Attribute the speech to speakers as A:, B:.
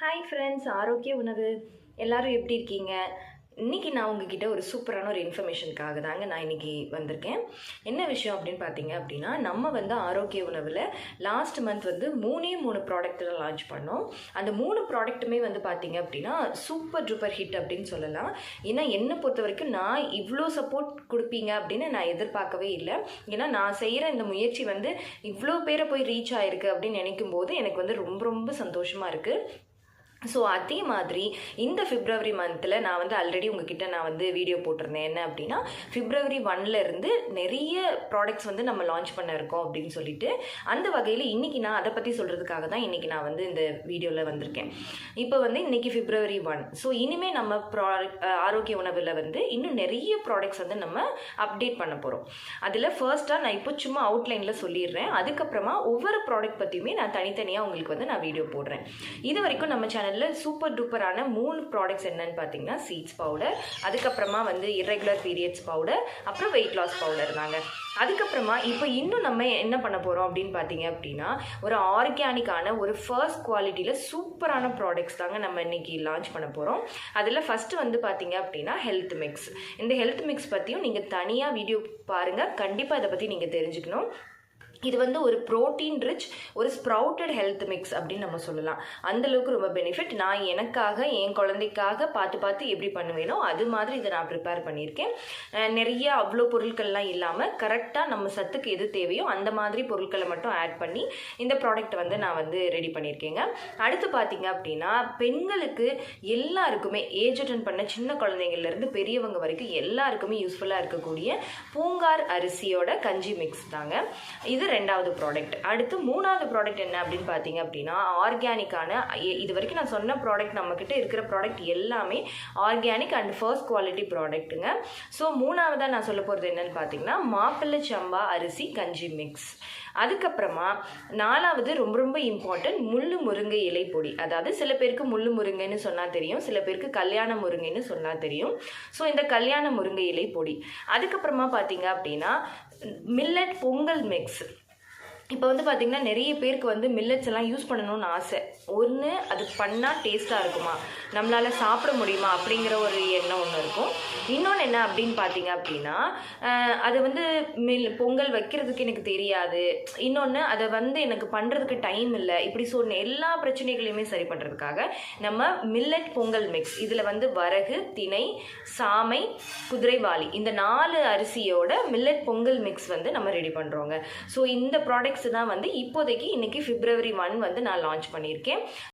A: Hi friends, ஆரோக்கிய உணவு எல்லாரும் எப்படி இருக்கீங்க? இன்றைக்கி நான் உங்ககிட்ட ஒரு சூப்பரான ஒரு இன்ஃபர்மேஷனுக்காக தாங்க நான் இன்றைக்கி வந்திருக்கேன். என்ன விஷயம் அப்படின்னு பார்த்தீங்க அப்படின்னா, நம்ம ஆரோக்கிய உணவில் லாஸ்ட் மந்த் 3 ப்ராடக்ட் தான் லான்ச் பண்ணோம். அந்த 3 ப்ராடக்ட்டுமே பார்த்தீங்க அப்படின்னா சூப்பர் டூப்பர் ஹிட் அப்படின்னு சொல்லலாம். ஏன்னா என்னை பொறுத்த வரைக்கும் நான் இவ்வளோ சப்போர்ட் கொடுப்பீங்க அப்படின்னு நான் எதிர்பார்க்கவே இல்லை. ஏன்னா நான் செய்கிற இந்த முயற்சி இவ்வளோ பேரை போய் ரீச் ஆகிருக்கு அப்படின்னு நினைக்கும் போது எனக்கு ரொம்ப ரொம்ப சந்தோஷமாக இருக்குது. ஸோ அதே மாதிரி இந்த பிப்ரவரி மந்தில் நான் ஆல்ரெடி உங்ககிட்ட நான் வீடியோ போட்டிருந்தேன். என்ன அப்படின்னா, பிப்ரவரி 1லேருந்து நிறைய ப்ராடக்ட்ஸ் நம்ம லான்ச் பண்ண இருக்கோம் அப்படின்னு சொல்லிட்டு, அந்த வகையில் இன்றைக்கி நான் அதை பற்றி சொல்கிறதுக்காக தான் இன்றைக்கி நான் இந்த வீடியோவில் வந்திருக்கேன். இப்போ இன்றைக்கி பிப்ரவரி 1. ஸோ இனிமேல் நம்ம ஆரோக்கிய உணவில் இன்னும் நிறைய ப்ராடக்ட்ஸ் நம்ம அப்டேட் பண்ண போகிறோம். அதில் ஃபர்ஸ்ட்டாக நான் இப்போ சும்மா அவுட்லைனில் சொல்லிடுறேன். அதுக்கப்புறமா ஒவ்வொரு ப்ராடக்ட் பற்றியுமே நான் தனித்தனியாக உங்களுக்கு நான் வீடியோ போடுறேன். இது வரைக்கும் நம்ம சேனல் சூப்பர் டூப்பரான 3 ப்ராடக்ட்ஸ் என்னன்னு பார்த்தீங்கன்னா, சீட்ஸ் பவுடர், அதுக்கப்புறமா இர்ரெகுலர் பீரியட்ஸ் பவுடர், அப்புறம் வெயிட் லாஸ் பவுடர் தாங்க. அதுக்கப்புறமா இப்போ இன்னும் நம்ம என்ன பண்ண போகிறோம் அப்படின்னு பார்த்தீங்க அப்படின்னா, ஒரு ஆர்கானிக்கான ஒரு ஃபர்ஸ்ட் குவாலிட்டியில் சூப்பரான ப்ராடக்ட்ஸ் தாங்க நம்ம இன்னைக்கு லான்ச் பண்ண போகிறோம். அதில் ஃபஸ்ட்டு பார்த்தீங்க அப்படின்னா ஹெல்த் மிக்ஸ். இந்த ஹெல்த் மிக்ஸ் பற்றியும் நீங்கள் தனியாக வீடியோ பாருங்கள். கண்டிப்பாக இதை பற்றி நீங்கள் தெரிஞ்சுக்கணும். இது ஒரு ப்ரோட்டீன் ரிச் ஒரு ஸ்ப்ரவுட்டட் ஹெல்த் மிக்ஸ் அப்படின்னு நம்ம சொல்லலாம். அந்தளவுக்கு ரொம்ப பெனிஃபிட். நான் எனக்காக என் குழந்தைக்காக பார்த்து எப்படி பண்ணுவேனோ அது மாதிரி இதை நான் ப்ரிப்பேர் பண்ணியிருக்கேன். நிறைய அவ்வளோ பொருட்கள்லாம் இல்லாமல் கரெக்டாக நம்ம சத்துக்கு எது தேவையோ அந்த மாதிரி பொருட்களை மட்டும் ஆட் பண்ணி இந்த ப்ராடக்ட் நான் ரெடி பண்ணியிருக்கேங்க. அடுத்து பார்த்தீங்க அப்படின்னா, பெண்களுக்கு எல்லாருக்குமே ஏஜ் அட்டன் பண்ண சின்ன குழந்தைங்கள்லேருந்து பெரியவங்க வரைக்கும் எல்லாருக்குமே யூஸ்ஃபுல்லாக இருக்கக்கூடிய பூங்கார் அரிசியோட கஞ்சி மிக்ஸ் தாங்க. இது 2வது ப்ராடக்ட். அடுத்து 3வது ப்ராடக்ட் என்ன அப்படின்னு பார்த்தீங்க அப்படின்னா, ஆர்கானிக்கான இது வரைக்கும் நான் சொன்ன ப்ராடக்ட் நம்மக்கிட்ட இருக்கிற ப்ராடக்ட் எல்லாமே ஆர்கானிக் அண்ட் ஃபர்ஸ்ட் குவாலிட்டி ப்ராடக்ட்டுங்க. ஸோ 3வதாக நான் சொல்ல போகிறது என்னன்னு பார்த்தீங்கன்னா, மாப்பிள்ளை சம்பா அரிசி கஞ்சி மிக்ஸ். அதுக்கப்புறமா 4வது ரொம்ப ரொம்ப இம்பார்ட்டன்ட், முள்ளு முருங்கை இலை பொடி. அதாவது சில பேருக்கு முள்ளு முருங்கைன்னு சொன்னால் தெரியும், சில பேருக்கு கல்யாண முருங்கைன்னு சொன்னால் தெரியும். ஸோ இந்த கல்யாண முருங்கை இலை பொடி. அதுக்கப்புறமா பார்த்தீங்க அப்படின்னா மில்லட் பொங்கல் மிக்ஸ். இப்போ பார்த்தீங்கன்னா நிறைய பேருக்கு மில்லட்ஸ் எல்லாம் யூஸ் பண்ணணும்னு ஆசை. ஒன்று அது பண்ணால் டேஸ்ட்டாக இருக்குமா, நம்மளால் சாப்பிட முடியுமா அப்படிங்கிற ஒரு எண்ணம் ஒன்று இருக்கும். இன்னொன்று என்ன அப்படின்னு பார்த்தீங்க அப்படின்னா, அது பொங்கல் வைக்கிறதுக்கு எனக்கு தெரியாது, இன்னொன்று அதை எனக்கு பண்ணுறதுக்கு டைம் இல்லை, இப்படி சொன்ன எல்லா பிரச்சனைகளையுமே சரி பண்ணுறதுக்காக நம்ம மில்லட் பொங்கல் மிக்ஸ், இதில் வரகு, திணை, சாமை, குதிரைவாலி, இந்த 4 அரிசியோட மில்லட் பொங்கல் மிக்ஸ் நம்ம ரெடி பண்ணுறோங்க. ஸோ இந்த ப்ராடக்ட்ஸ் தான் இப்போதைக்கு இன்னைக்கு பிப்ரவரி 1 நான் லான்ச் பண்ணியிருக்கேன்.